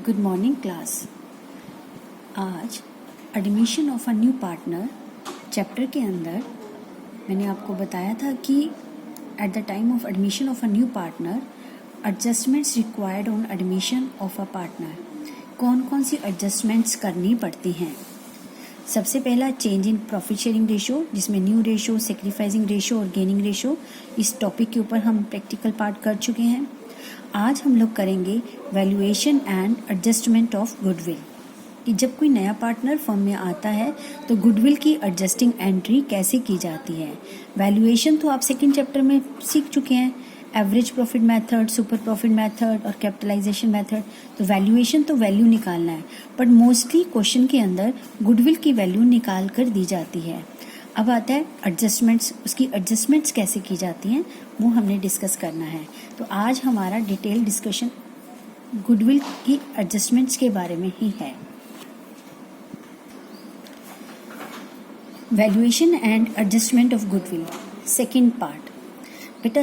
Good morning class. आज admission of a new partner chapter के अंदर मैंने आपको बताया था कि at the time of admission of a new partner adjustments required on admission of a partner, कौन कौन सी एडजस्टमेंट्स करनी पड़ती हैं। सबसे पहला change in profit sharing ratio, जिसमें न्यू रेशो, सेक्रीफाइसिंग रेशो और गेनिंग रेशो, इस टॉपिक के ऊपर हम प्रैक्टिकल पार्ट कर चुके हैं। आज हम लोग करेंगे valuation and adjustment of goodwill, कि जब कोई नया पार्टनर फर्म में आता है तो गुडविल की एडजस्टिंग एंट्री कैसे की जाती है। वैल्यूएशन तो आप सेकंड चैप्टर में सीख चुके हैं, average profit method, super profit method और कैपिटलाइजेशन मेथड। तो वैल्यूएशन तो वैल्यू निकालना है, बट मोस्टली क्वेश्चन के अंदर गुडविल की वैल्यू निकाल कर दी जाती है। अब आता है एडजस्टमेंट्स, उसकी एडजस्टमेंट्स कैसे की जाती हैं वो हमने डिस्कस करना है। तो आज हमारा डिटेल डिस्कशन गुडविल की एडजस्टमेंट्स के बारे में ही है। Valuation and adjustment of goodwill second part. बेटा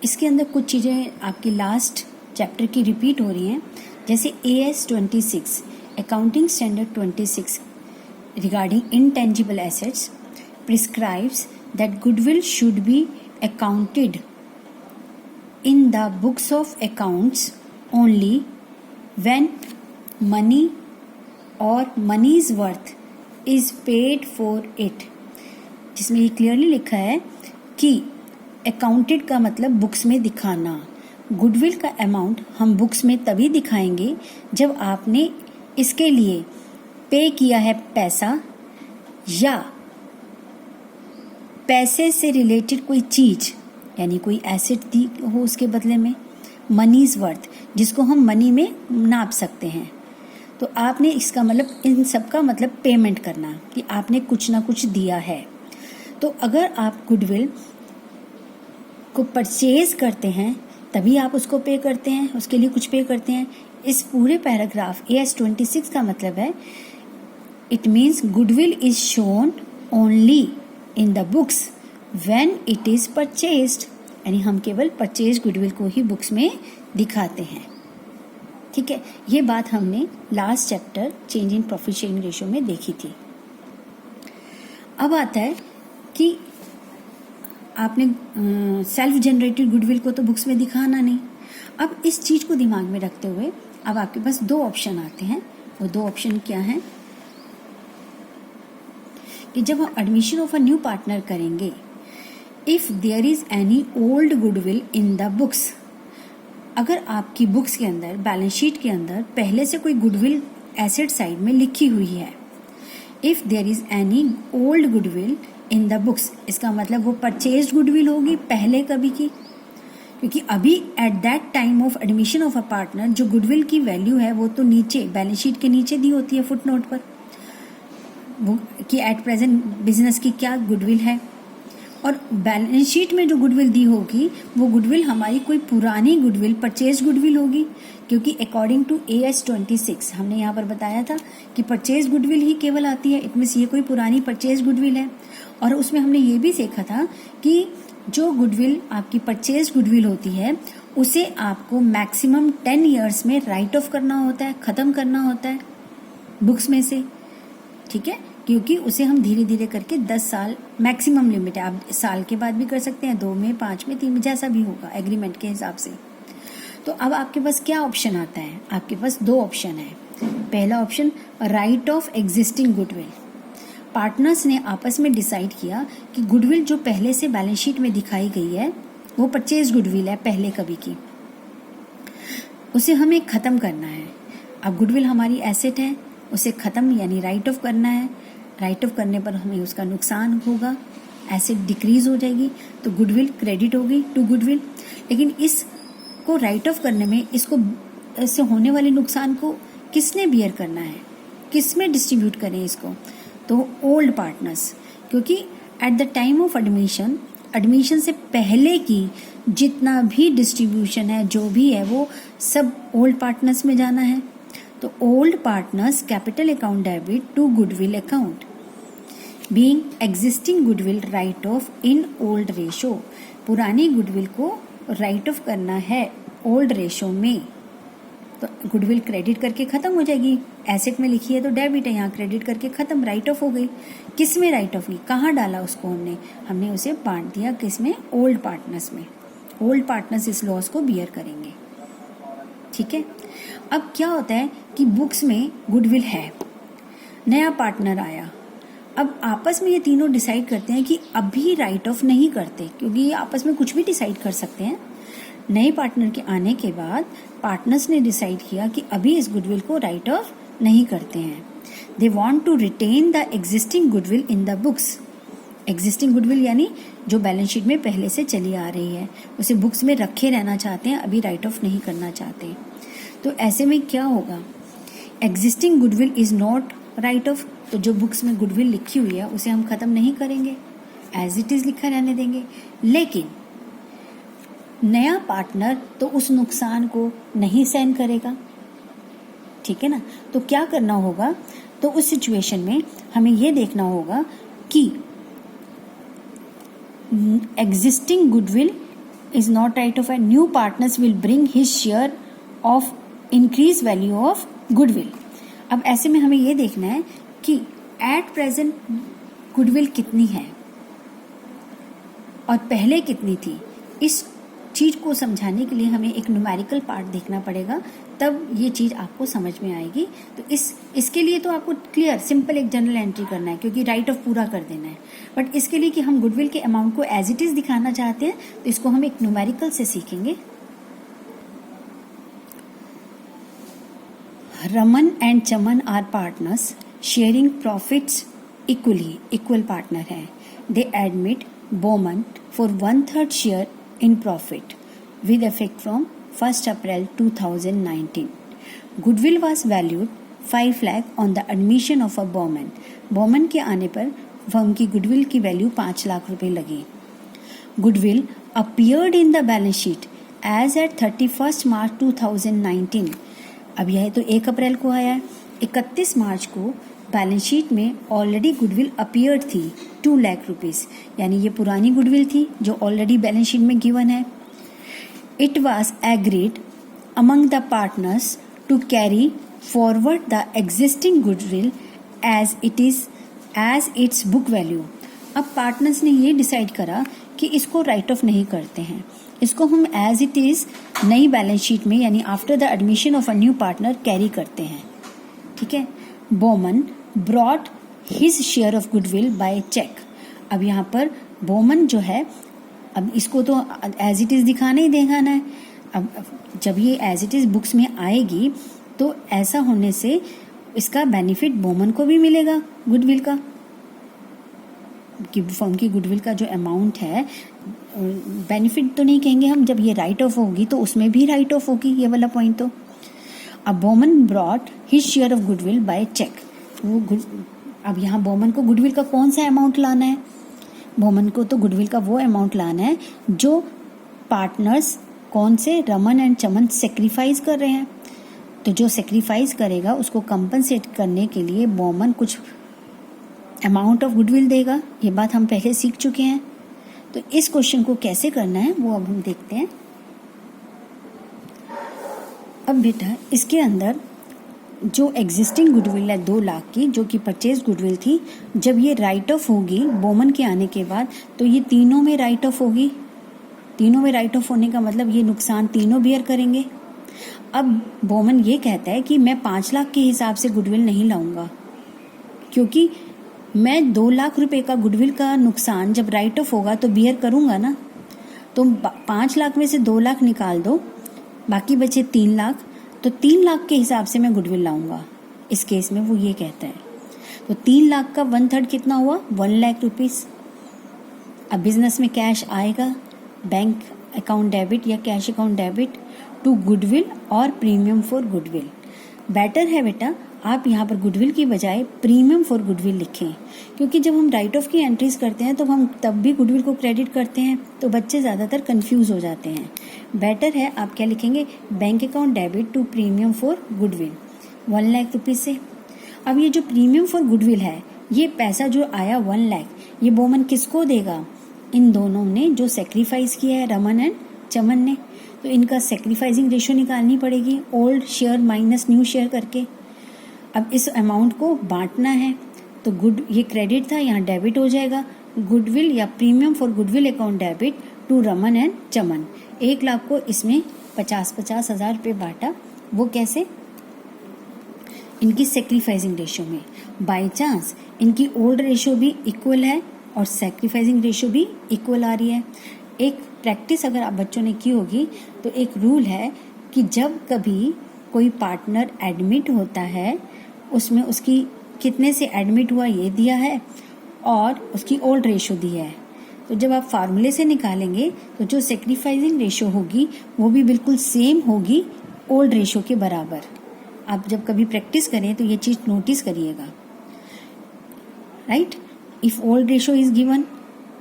इसके अंदर कुछ चीज़ें आपकी लास्ट चैप्टर की रिपीट हो रही हैं, जैसे AS 26 accounting standard 26 regarding intangible assets prescribes that goodwill should be accounted in the books of accounts only when money or money's worth is paid for it, जिसमें ये क्लियरली लिखा है कि अकाउंटेड का मतलब बुक्स में दिखाना। गुडविल का अमाउंट हम बुक्स में तभी दिखाएंगे जब आपने इसके लिए पे किया है पैसा, या पैसे से रिलेटेड कोई चीज यानी कोई एसेट दी हो उसके बदले में, मनीज वर्थ जिसको हम मनी में नाप सकते हैं। तो आपने इसका मतलब, इन सब का मतलब पेमेंट करना, कि आपने कुछ ना कुछ दिया है। तो अगर आप गुडविल को परचेज करते हैं तभी आप उसको पे करते हैं, उसके लिए कुछ पे करते हैं। इस पूरे पैराग्राफ AS 26 का मतलब है it means goodwill is shown only in the books when it is purchased, यानी हम केवल परचेज गुडविल को ही बुक्स में दिखाते हैं। ठीक है, ये बात हमने last chapter change in profit sharing ratio में देखी थी। अब आता है कि आपने सेल्फ जनरेटेड गुडविल को तो बुक्स में दिखाना नहीं। अब इस चीज को दिमाग में रखते हुए अब आपके पास दो ऑप्शन आते हैं। वो दो ऑप्शन क्या हैं कि जब हम admission of a new partner करेंगे, if there is any old goodwill in the books, अगर आपकी बुक्स के अंदर, बैलेंस शीट के अंदर पहले से कोई गुडविल एसेट साइड में लिखी हुई है, if there is any old goodwill in the books, इसका मतलब वो परचेज गुडविल होगी पहले कभी की, क्योंकि अभी at that time of admission of a partner जो गुडविल की वैल्यू है वो तो नीचे बैलेंस शीट के नीचे दी होती है फुट नोट पर, कि एट प्रेजेंट बिजनेस की क्या गुडविल है। और बैलेंस शीट में जो गुडविल दी होगी वो गुडविल हमारी कोई पुरानी गुडविल, परचेज गुडविल होगी, क्योंकि अकॉर्डिंग टू AS 26 हमने यहाँ पर बताया था कि परचेज गुडविल ही केवल आती है। इट मीन्स ये कोई पुरानी परचेज गुडविल है। और उसमें हमने ये भी सीखा था कि जो गुडविल आपकी परचेज गुडविल होती है उसे आपको मैक्सिमम 10 ईयर्स में राइट ऑफ करना होता है, खत्म करना होता है बुक्स में से। ठीक है, क्योंकि उसे हम धीरे धीरे करके 10 साल मैक्सिमम लिमिट है, आप साल के बाद भी कर सकते हैं, 2 में, 5 में, 3 में, जैसा भी होगा एग्रीमेंट के हिसाब से। तो अब आपके पास क्या ऑप्शन आता है? आपके पास दो ऑप्शन है। पहला option, right of existing goodwill. Partners ने आपस में डिसाइड किया कि गुडविल जो पहले से बैलेंस शीट में दिखाई गई है वो परचेज गुडविल है पहले कभी की, उसे हमें खत्म करना है। अब गुडविल हमारी एसेट है, उसे खत्म यानी राइट ऑफ करना है। राइट ऑफ करने पर हमें उसका नुकसान होगा, एसेट डिक्रीज हो जाएगी, तो गुडविल क्रेडिट होगी टू गुडविल। लेकिन इसको राइट ऑफ करने में इससे होने वाले नुकसान को किसने बियर करना है, किस में डिस्ट्रीब्यूट करें इसको? तो ओल्ड पार्टनर्स, क्योंकि eight the time of admission से पहले की जितना भी डिस्ट्रीब्यूशन है, जो भी है, वो सब ओल्ड पार्टनर्स में जाना है। तो old partners capital account debit to goodwill account being existing goodwill write off in old ratio, पुरानी गुडविल को राइट ऑफ करना है ओल्ड रेशो में। तो गुडविल क्रेडिट करके ख़त्म हो जाएगी। एसेट में लिखी है तो डेबिट है, यहाँ क्रेडिट करके ख़त्म, राइट ऑफ हो गई। किस में राइट ऑफ हुई, कहाँ डाला उसको हमने उसे बांट दिया किस में, ओल्ड पार्टनर्स में। ओल्ड पार्टनर्स इस लॉस को बियर करेंगे। ठीक है। अब क्या होता है कि बुक्स में गुडविल है, नया पार्टनर आया, अब आपस में ये तीनों डिसाइड करते हैं कि अभी राइट ऑफ नहीं करते, क्योंकि ये आपस में कुछ भी डिसाइड कर सकते हैं। नए पार्टनर के आने के बाद पार्टनर्स ने डिसाइड किया कि अभी इस गुडविल को राइट ऑफ नहीं करते हैं। They want to retain the existing goodwill in the books. Existing goodwill यानी जो बैलेंस शीट में पहले से चली आ रही है, उसे बुक्स में रखे रहना चाहते हैं, अभी राइट ऑफ नहीं करना चाहते। तो ऐसे में क्या होगा, existing goodwill is not right of, तो जो बुक्स में गुडविल लिखी हुई है उसे हम खत्म नहीं करेंगे, एज इट इज लिखा रहने देंगे। लेकिन नया पार्टनर तो उस नुकसान को नहीं सहन करेगा, ठीक है ना। तो क्या करना होगा, तो उस सिचुएशन में हमें यह देखना होगा कि existing goodwill is not right of and new partners will bring his share of increase value of goodwill. अब ऐसे में हमें यह देखना है कि एट प्रेजेंट गुडविल कितनी है और पहले कितनी थी। इस चीज को समझाने के लिए हमें एक न्यूमेरिकल पार्ट देखना पड़ेगा, तब ये चीज आपको समझ में आएगी। तो इसके लिए तो आपको क्लियर सिंपल एक जनरल एंट्री करना है, क्योंकि राइट ऑफ पूरा कर देना है। बट इसके लिए कि हम गुडविल के अमाउंट को एज इट इज दिखाना चाहते हैं, तो इसको हम एक न्यूमेरिकल से सीखेंगे। Raman and Chaman are partners sharing profits equally, equal partner है। They admit Boman for 1/3 share in profit with effect from 1st April 2019. Goodwill was valued 5 lakh on the admission of a Bowman. Bowman के आने पर firm की goodwill की value 5 lakh रुपए लगी। Goodwill appeared in the balance sheet as at 31st March 2019. अब यह तो 1 अप्रैल को आया है, 31 मार्च को बैलेंस शीट में ऑलरेडी गुडविल अपीयर्ड थी 2 लाख रुपीज, यानी ये पुरानी गुडविल थी जो ऑलरेडी बैलेंस शीट में गिवन है। It was agreed among the partners to carry forward the existing goodwill as its book value. अब पार्टनर्स ने ये डिसाइड करा कि इसको राइट ऑफ नहीं करते हैं, इसको हम एज इट इज नई बैलेंस शीट में यानी after the admission of a new partner carry करते हैं। ठीक है। Boman brought his share of goodwill by cheque. अब यहाँ पर बोमन जो है, अब इसको तो एज इट इज दिखाना ही दिखाना है। अब जब ये एज इट इज बुक्स में आएगी तो ऐसा होने से इसका बेनिफिट बोमन को भी मिलेगा गुडविल का, कि फर्म की गुडविल का जो अमाउंट है, बेनिफिट तो नहीं कहेंगे हम, जब ये राइट ऑफ होगी तो उसमें भी राइट ऑफ होगी, ये वाला पॉइंट। तो अब Boman brought his share of goodwill by cheque. अब यहाँ बोमन को गुडविल का कौन सा अमाउंट लाना है, बोमन को तो गुडविल का वो अमाउंट लाना है जो पार्टनर्स कौन से, रमन एंड चमन सेक्रीफाइस कर रहे हैं। तो जो सेक्रीफाइस करेगा उसको कंपनसेट करने के लिए बोमन कुछ अमाउंट ऑफ गुडविल देगा, ये बात हम पहले सीख चुके हैं। तो इस क्वेश्चन को कैसे करना है वो अब हम देखते हैं। अब बेटा इसके अंदर जो एग्जिस्टिंग गुडविल है 2 लाख की, जो कि परचेज गुडविल थी, जब ये राइट ऑफ होगी बोमन के आने के बाद तो ये तीनों में राइट ऑफ होगी। तीनों में राइट ऑफ होने का मतलब ये नुकसान तीनों बियर करेंगे। अब बोमन ये कहता है कि मैं 5 लाख के हिसाब से गुडविल नहीं लाऊंगा, क्योंकि मैं 2 लाख रुपए का गुडविल का नुकसान जब राइट ऑफ होगा तो बियर करूंगा ना। तो 5 लाख में से 2 लाख निकाल दो, बाकी बचे 3 लाख, तो 3 लाख के हिसाब से मैं गुडविल लाऊंगा। इस केस में वो ये कहता है। तो 3 लाख का 1/3 कितना हुआ, 1 लाख रुपीज। अब बिजनेस में कैश आएगा, बैंक अकाउंट डेबिट या cash account debit to goodwill और प्रीमियम फॉर गुडविल। बेटर है बेटा आप यहाँ पर गुडविल की बजाय प्रीमियम फॉर गुडविल लिखें, क्योंकि जब हम राइट ऑफ की एंट्रीज करते हैं तो हम तब भी गुडविल को क्रेडिट करते हैं, तो बच्चे ज़्यादातर कंफ्यूज हो जाते हैं। बेटर है आप क्या लिखेंगे, bank account debit to premium for goodwill 1 lakh rupees से। अब ये जो प्रीमियम फॉर गुडविल है, ये पैसा जो आया 1 लाख, ये बोमन किसको देगा, इन दोनों ने जो सेक्रीफाइस किया है, रमन एंड चमन ने। तो इनका सेक्रीफाइसिंग रेशो निकालनी पड़ेगी, old share minus new share करके। अब इस अमाउंट को बांटना है, तो गुड ये क्रेडिट था, यहाँ डेबिट हो जाएगा। गुडविल या premium for goodwill account debit to Raman and Chaman. 1 lakh को इसमें 50-50 हज़ार रुपये बांटा। वो कैसे? इनकी सेक्रीफाइसिंग रेशो में। बाय चांस इनकी ओल्ड रेशो भी इक्वल है और सेक्रीफाइसिंग रेशो भी इक्वल आ रही है। एक प्रैक्टिस अगर आप बच्चों ने की होगी तो एक रूल है कि जब कभी कोई पार्टनर एडमिट होता है, उसमें उसकी कितने से एडमिट हुआ ये दिया है और उसकी ओल्ड रेशो दी है। तो जब आप फार्मूले से निकालेंगे तो जो सेक्रीफाइसिंग रेशो होगी वो भी बिल्कुल सेम होगी ओल्ड रेशो के बराबर। आप जब कभी प्रैक्टिस करें तो ये चीज़ नोटिस करिएगा, right. If old ratio is given,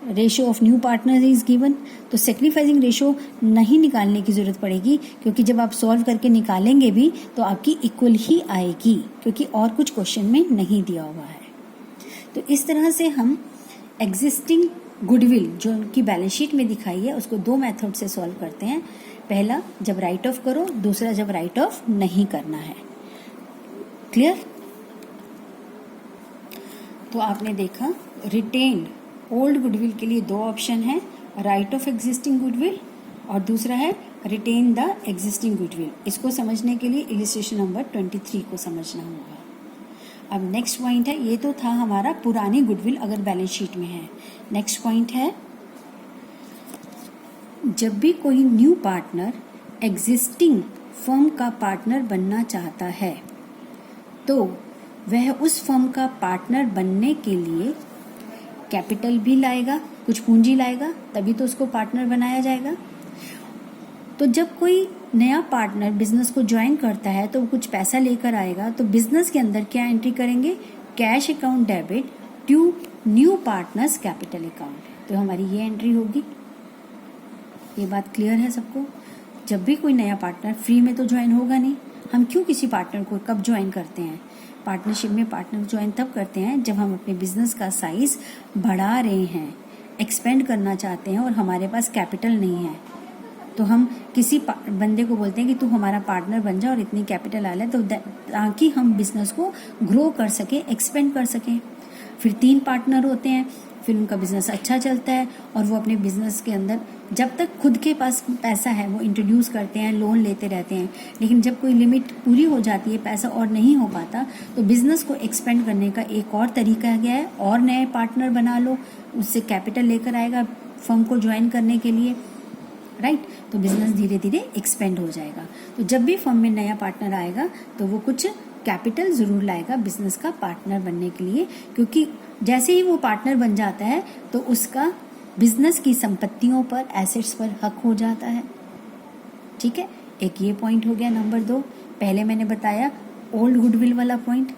ratio of new partner is given, तो सेक्रीफाइसिंग रेशो नहीं निकालने की जरूरत पड़ेगी, क्योंकि जब आप सॉल्व करके निकालेंगे भी तो आपकी इक्वल ही आएगी, क्योंकि और कुछ क्वेश्चन में नहीं दिया हुआ है। तो इस तरह से हम एग्जिस्टिंग गुडविल जो उनकी बैलेंस शीट में दिखाई है उसको 2 मेथड से सॉल्व करते हैं। पहला जब राइट ऑफ करो, दूसरा जब राइट ऑफ नहीं करना है। क्लियर? तो आपने देखा रिटेन्ड ओल्ड गुडविल के लिए 2 ऑप्शन है, राइट ऑफ एग्जिस्टिंग गुडविल और दूसरा है रिटेन द एग्जिस्टिंग गुडविल। इसको समझने के लिए इलिस्ट्रेशन नंबर 23 को समझना होगा। अब नेक्स्ट पॉइंट है, ये तो था हमारा पुरानी गुडविल अगर बैलेंस शीट में है। नेक्स्ट पॉइंट है, जब भी कोई न्यू पार्टनर एग्जिस्टिंग फर्म का पार्टनर बनना चाहता है तो वह उस फर्म का पार्टनर बनने के लिए कैपिटल भी लाएगा, कुछ पूंजी लाएगा, तभी तो उसको पार्टनर बनाया जाएगा। तो जब कोई नया पार्टनर बिजनेस को ज्वाइन करता है तो वो कुछ पैसा लेकर आएगा, तो बिजनेस के अंदर क्या एंट्री करेंगे? Cash account debit to new partners capital account. तो हमारी ये एंट्री होगी। ये बात क्लियर है सबको? जब भी कोई नया पार्टनर फ्री में तो ज्वाइन होगा नहीं। हम क्यों किसी पार्टनर को कब ज्वाइन करते हैं? पार्टनरशिप में पार्टनर ज्वाइन तब करते हैं जब हम अपने बिजनेस का साइज बढ़ा रहे हैं, एक्सपेंड करना चाहते हैं और हमारे पास कैपिटल नहीं है। तो हम किसी बंदे को बोलते हैं कि तू हमारा पार्टनर बन जा और इतनी कैपिटल आ ले, तो ताकि हम बिजनेस को ग्रो कर सकें, एक्सपेंड कर सकें। फिर 3 पार्टनर होते हैं, फिर उनका बिजनेस अच्छा चलता है और वो अपने बिजनेस के अंदर जब तक खुद के पास पैसा है वो इंट्रोड्यूस करते हैं, लोन लेते रहते हैं। लेकिन जब कोई लिमिट पूरी हो जाती है, पैसा और नहीं हो पाता, तो बिजनेस को एक्सपेंड करने का एक और तरीका गया है, और नए पार्टनर बना लो, उससे कैपिटल लेकर आएगा फर्म को ज्वाइन करने के लिए, राइट। तो बिजनेस धीरे धीरे एक्सपेंड हो जाएगा। तो जब भी फर्म में नया पार्टनर आएगा तो वो कुछ कैपिटल जरूर लाएगा बिजनेस का पार्टनर बनने के लिए, क्योंकि जैसे ही वो पार्टनर बन जाता है तो उसका बिजनेस की संपत्तियों पर, एसेट्स पर हक हो जाता है। ठीक है, एक ये पॉइंट हो गया नंबर 2। पहले मैंने बताया ओल्ड गुडविल वाला पॉइंट।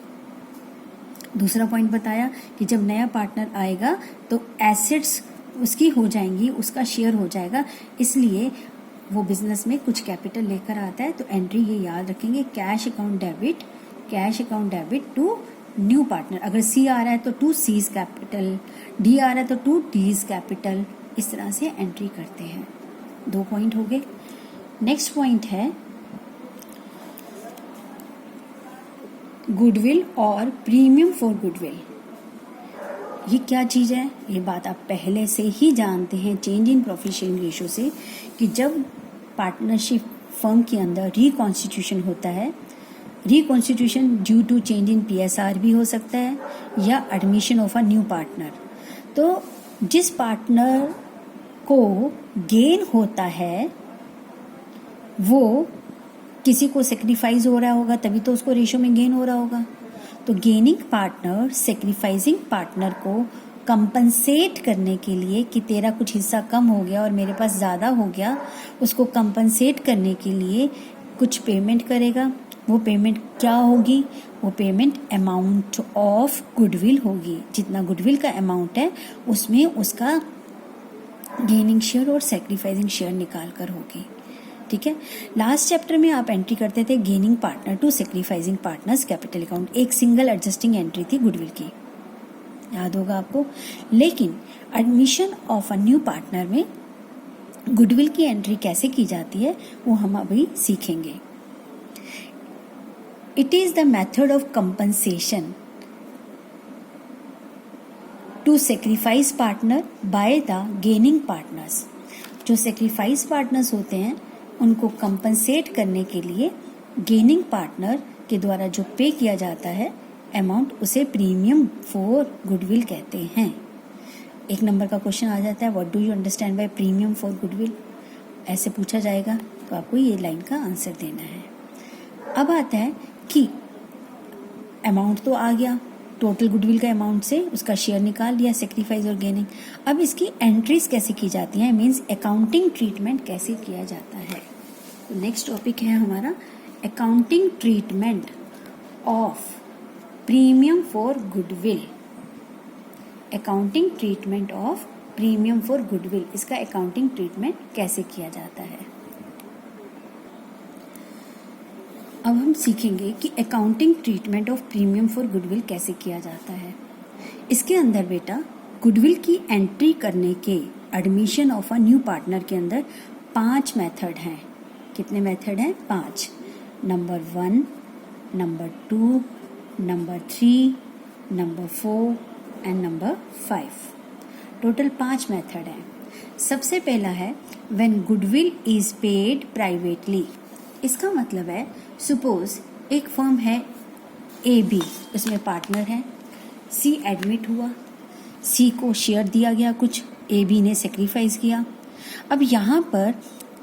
दूसरा पॉइंट बताया कि जब नया पार्टनर आएगा तो एसेट्स उसकी हो जाएंगी, उसका शेयर हो जाएगा, इसलिए वो बिजनेस में कुछ कैपिटल लेकर आता है। तो एंट्री ये याद रखेंगे, cash account debit to new partner. अगर सी आ रहा है तो टू सीज कैपिटल, डी आ रहा है तो टू डीज कैपिटल। इस तरह से एंट्री करते हैं। 2 पॉइंट हो गए। नेक्स्ट पॉइंट है गुडविल और प्रीमियम फॉर गुडविल। ये क्या चीज़ है? ये बात आप पहले से ही जानते हैं change in profit sharing ratio से, कि जब पार्टनरशिप फर्म के अंदर रिकॉन्स्टिट्यूशन होता है, reconstitution due to change in PSR भी हो सकता है या admission of a new partner. तो जिस पार्टनर को गेन होता है वो किसी को सेक्रीफाइस हो रहा होगा, तभी तो उसको रेशो में गेन हो रहा होगा। तो गेनिंग पार्टनर सेक्रीफाइसिंग पार्टनर को कंपनसेट करने के लिए कि तेरा कुछ हिस्सा कम हो गया और मेरे पास ज़्यादा हो गया, उसको कंपनसेट करने के लिए कुछ पेमेंट करेगा। वो पेमेंट क्या होगी? वो पेमेंट अमाउंट ऑफ गुडविल होगी। जितना गुडविल का अमाउंट है उसमें उसका गेनिंग शेयर और सेक्रीफाइसिंग शेयर निकाल कर होगी। ठीक है, लास्ट चैप्टर में आप एंट्री करते थे gaining partner to sacrificing partners capital account. एक सिंगल एडजस्टिंग एंट्री थी गुडविल की, याद होगा आपको। लेकिन admission of a new partner में गुडविल की एंट्री कैसे की जाती है वो हम अभी सीखेंगे। It is the method of compensation to sacrifice partner by the gaining partners. जो सेक्रीफाइस पार्टनर्स होते हैं उनको कंपनसेट करने के लिए गेनिंग पार्टनर के द्वारा जो पे किया जाता है अमाउंट, उसे प्रीमियम फॉर गुडविल कहते हैं। एक नंबर का क्वेश्चन आ जाता है, what do you understand by premium for goodwill, ऐसे पूछा जाएगा तो आपको ये लाइन का आंसर देना है। अब आता है कि अमाउंट तो आ गया, टोटल गुडविल का अमाउंट से उसका शेयर निकाल लिया, सेक्रीफाइस और गेनिंग। अब इसकी एंट्रीज कैसे की जाती हैं, मीन्स अकाउंटिंग ट्रीटमेंट कैसे किया जाता है। तो नेक्स्ट टॉपिक है हमारा accounting treatment of premium for goodwill. Accounting treatment of premium for goodwill, इसका अकाउंटिंग ट्रीटमेंट कैसे किया जाता है। अब हम सीखेंगे कि accounting treatment of premium for goodwill कैसे किया जाता है। इसके अंदर बेटा गुडविल की एंट्री करने के admission of a new partner के अंदर 5 मेथड हैं। कितने मेथड हैं? 5। Number 1, number 2, number 3, number 4 and number 5। Total 5 method हैं। सबसे पहला है when goodwill is paid privately. इसका मतलब है सपोज एक फर्म है AB, उसमें पार्टनर है, C एडमिट हुआ, C को शेयर दिया गया कुछ, AB ने सेक्रीफाइस किया। अब यहाँ पर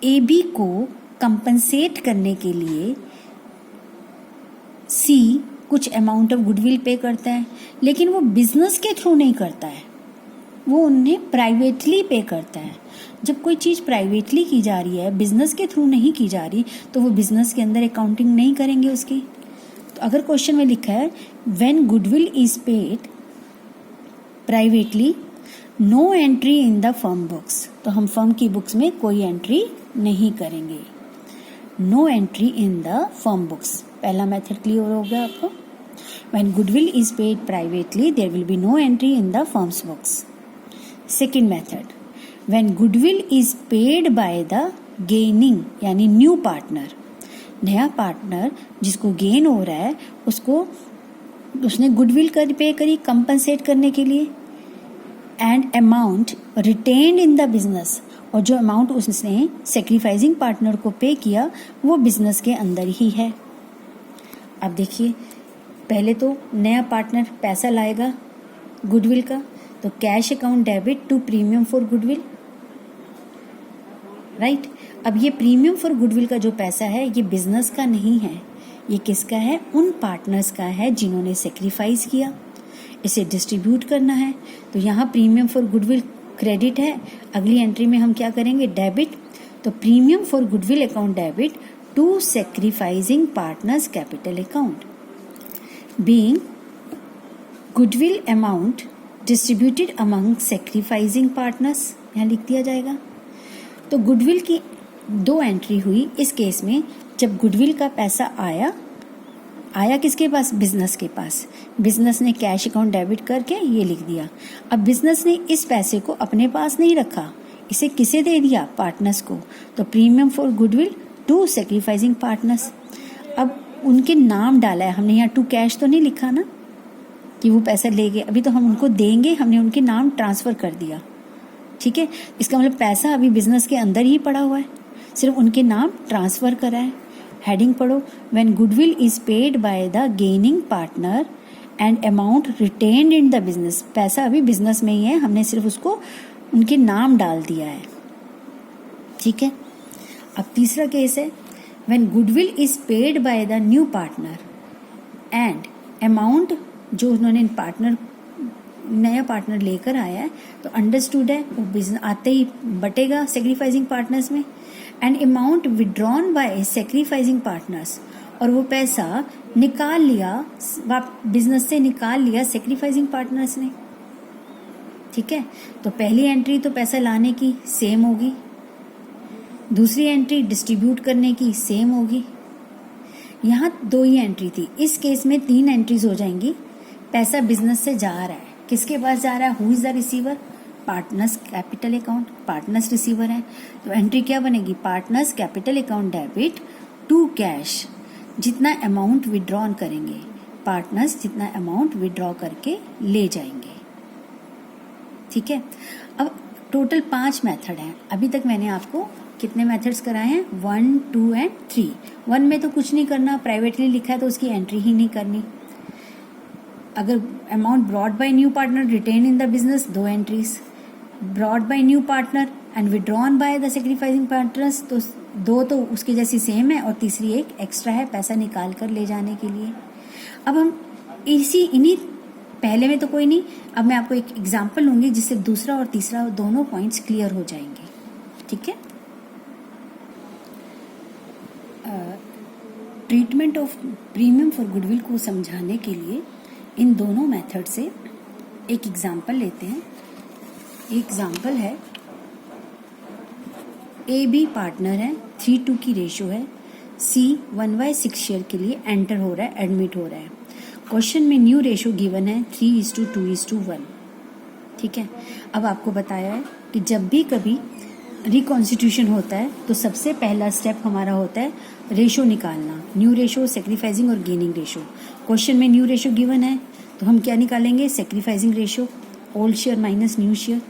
AB को कंपनसेट करने के लिए C कुछ अमाउंट ऑफ गुडविल पे करता है, लेकिन वो बिजनेस के थ्रू नहीं करता है, वो उन्हें प्राइवेटली पे करता है। जब कोई चीज़ प्राइवेटली की जा रही है, बिजनेस के थ्रू नहीं की जा रही, तो वो बिजनेस के अंदर अकाउंटिंग नहीं करेंगे उसकी। तो अगर क्वेश्चन में लिखा है when goodwill is paid privately no entry in the firm books, तो हम फर्म की बुक्स में कोई एंट्री नहीं करेंगे। No entry in the firm books, पहला मेथड क्लियर हो गया आपको। When goodwill is paid privately there will be no entry in the firm's books. Second method, when goodwill is paid by the gaining यानी new partner, नया partner जिसको gain हो रहा है उसने गुडविल पे करी कंपनसेट करने के लिए, and amount retained in the business, और जो अमाउंट उसने सेक्रीफाइसिंग पार्टनर को पे किया वो बिजनेस के अंदर ही है। अब देखिए, पहले तो नया पार्टनर पैसा लाएगा गुडविल का, तो cash account debit to premium for goodwill, right. अब ये प्रीमियम फॉर गुडविल का जो पैसा है ये बिजनेस का नहीं है, ये किसका है? उन पार्टनर्स का है जिन्होंने सेक्रीफाइस किया। इसे डिस्ट्रीब्यूट करना है, तो यहाँ प्रीमियम फॉर गुडविल क्रेडिट है, अगली एंट्री में हम क्या करेंगे? डेबिट। तो premium for goodwill account debit to sacrificing partners capital account, being goodwill amount distributed among sacrificing partners, यहाँ लिख दिया जाएगा। तो गुडविल की 2 एंट्री हुई इस केस में। जब गुडविल का पैसा आया किसके पास? बिजनेस के पास। बिजनेस ने कैश अकाउंट डेबिट करके ये लिख दिया। अब बिजनेस ने इस पैसे को अपने पास नहीं रखा, इसे किसे दे दिया? पार्टनर्स को। तो premium for goodwill to sacrificing partners. अब उनके नाम डाला है हमने, यहाँ टू कैश तो नहीं लिखा ना कि वो पैसा ले गए, अभी तो हम उनको देंगे, हमने उनके नाम ट्रांसफर कर दिया, ठीक है। इसका मतलब पैसा अभी बिजनेस के अंदर ही पड़ा हुआ है, सिर्फ उनके नाम ट्रांसफर करा है। हेडिंग पढ़ो, when goodwill is paid by the gaining partner and amount retained in the business, पैसा अभी बिजनेस में ही है, हमने सिर्फ उसको उनके नाम डाल दिया है, ठीक है। अब तीसरा केस है when goodwill is paid by the new partner and amount जो उन्होंने नया पार्टनर लेकर आया है, तो अंडरस्टूड है वो बिजनेस आते ही बटेगा सेक्रीफाइसिंग पार्टनर्स में, and amount withdrawn bye sacrificing partners, और वो पैसा निकाल लिया, बिजनेस से निकाल लिया सेक्रीफाइसिंग पार्टनर्स ने, ठीक है। तो पहली एंट्री तो पैसा लाने की सेम होगी, दूसरी एंट्री डिस्ट्रीब्यूट करने की सेम होगी। यहाँ 2 ही एंट्री थी, इस केस में 3 एंट्रीज हो जाएंगी। पैसा बिजनेस से जा रहा है, किसके पास जा रहा है? Who is the receiver? Partners capital account, partners receiver है, तो एंट्री क्या बनेगी, partners capital account debit to cash, जितना अमाउंट विड्रॉन करेंगे, पार्टनर्स जितना अमाउंट विड्रॉ करके ले जाएंगे। ठीक है, अब टोटल 5 मेथड हैं। अभी तक मैंने आपको कितने मेथड्स कराए हैं, 1, 2 एंड 3। 1 में तो कुछ नहीं करना, प्राइवेटली लिखा है तो उसकी एंट्री ही नहीं करनी। अगर amount brought by new partner retain in the business, 2 entries, brought by new partner and withdrawn by the sacrificing partners, तो 2 तो उसके जैसी सेम है और तीसरी एक एक्स्ट्रा है पैसा निकाल कर ले जाने के लिए। अब हम इन्हीं पहले में तो कोई नहीं, अब मैं आपको एक एग्जांपल लूंगी जिससे दूसरा और तीसरा दोनों पॉइंट्स क्लियर हो जाएंगे। ठीक है, treatment of premium for goodwill को समझाने के लिए इन दोनों मेथड से एक एग्जांपल लेते हैं। एग्जांपल है, ए बी पार्टनर है, 3:2 की रेशो है, सी 1/6 शेयर के लिए एंटर हो रहा है, एडमिट हो रहा है। क्वेश्चन में न्यू रेशो गिवन है 3:2:1। ठीक है, अब आपको बताया है कि जब भी कभी रिकॉन्स्टिट्यूशन होता है तो सबसे पहला स्टेप हमारा होता है रेशो निकालना, न्यू रेशो, सेक्रीफाइसिंग और गेनिंग रेशो। क्वेश्चन में न्यू रेशो गिवन है तो हम क्या निकालेंगे, sacrificing ratio, old share minus new share.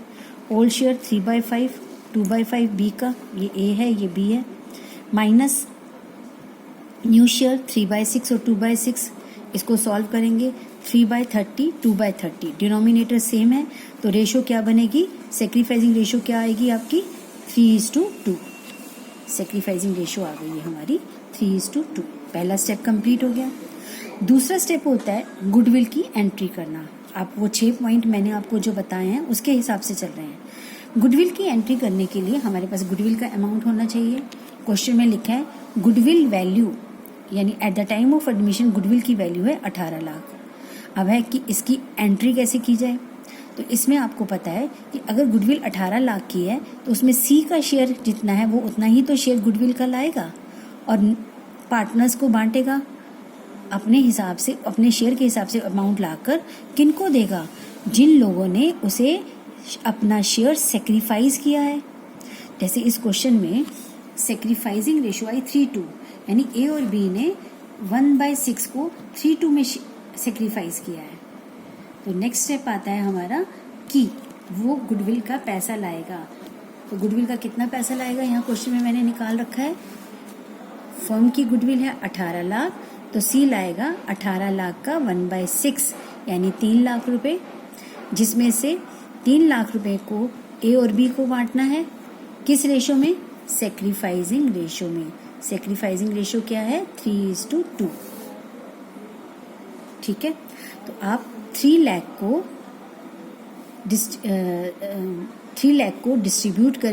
Old share 3/5, 2/5 B का, ये ए है ये बी है, माइनस न्यू शेयर 3/6 और 2/6, इसको सॉल्व करेंगे 3/30, 2/30, डिनोमिनेटर सेम है तो रेशो क्या बनेगी, सेक्रीफाइसिंग रेशो क्या आएगी आपकी 3:2। सेक्रीफाइसिंग रेशो आ गई है हमारी 3:2। पहला स्टेप कंप्लीट हो गया। दूसरा स्टेप होता है गुडविल की एंट्री करना। आप वो 6 पॉइंट मैंने आपको जो बताए हैं उसके हिसाब से चल रहे हैं। गुडविल की एंट्री करने के लिए हमारे पास गुडविल का अमाउंट होना चाहिए। क्वेश्चन में लिखा है गुडविल वैल्यू, यानी eight the time of admission goodwill की वैल्यू है 18 लाख। अब है कि इसकी एंट्री कैसे की जाए, तो इसमें आपको पता है कि अगर गुडविल 18 लाख की है तो उसमें सी का शेयर जितना है वो उतना ही तो शेयर गुडविल का लाएगा और पार्टनर्स को बांटेगा अपने हिसाब से, अपने शेयर के हिसाब से अमाउंट लाकर किनको देगा, जिन लोगों ने उसे अपना शेयर सेक्रीफाइस किया है। जैसे इस क्वेश्चन में सेक्रीफाइसिंग रेशो आई 3:2, यानी ए और बी ने 1/6 को 3:2 में सेक्रीफाइस किया है। तो नेक्स्ट स्टेप आता है हमारा कि वो गुडविल का पैसा लाएगा। तो गुडविल का कितना पैसा लाएगा, यहाँ क्वेश्चन में मैंने निकाल रखा है। फर्म की गुडविल है 18 लाख, तो सी लाएगा 18 लाख का 1/6 यानी 3 लाख रुपए, जिसमें से 3 लाख रुपए को ए और बी को बांटना है। किस रेशो में, सेक्रीफाइसिंग रेशो में। सेक्रीफाइसिंग रेशो क्या है 3:2। ठीक है, तो आप 3 लाख को डिस्ट्रीब्यूट करें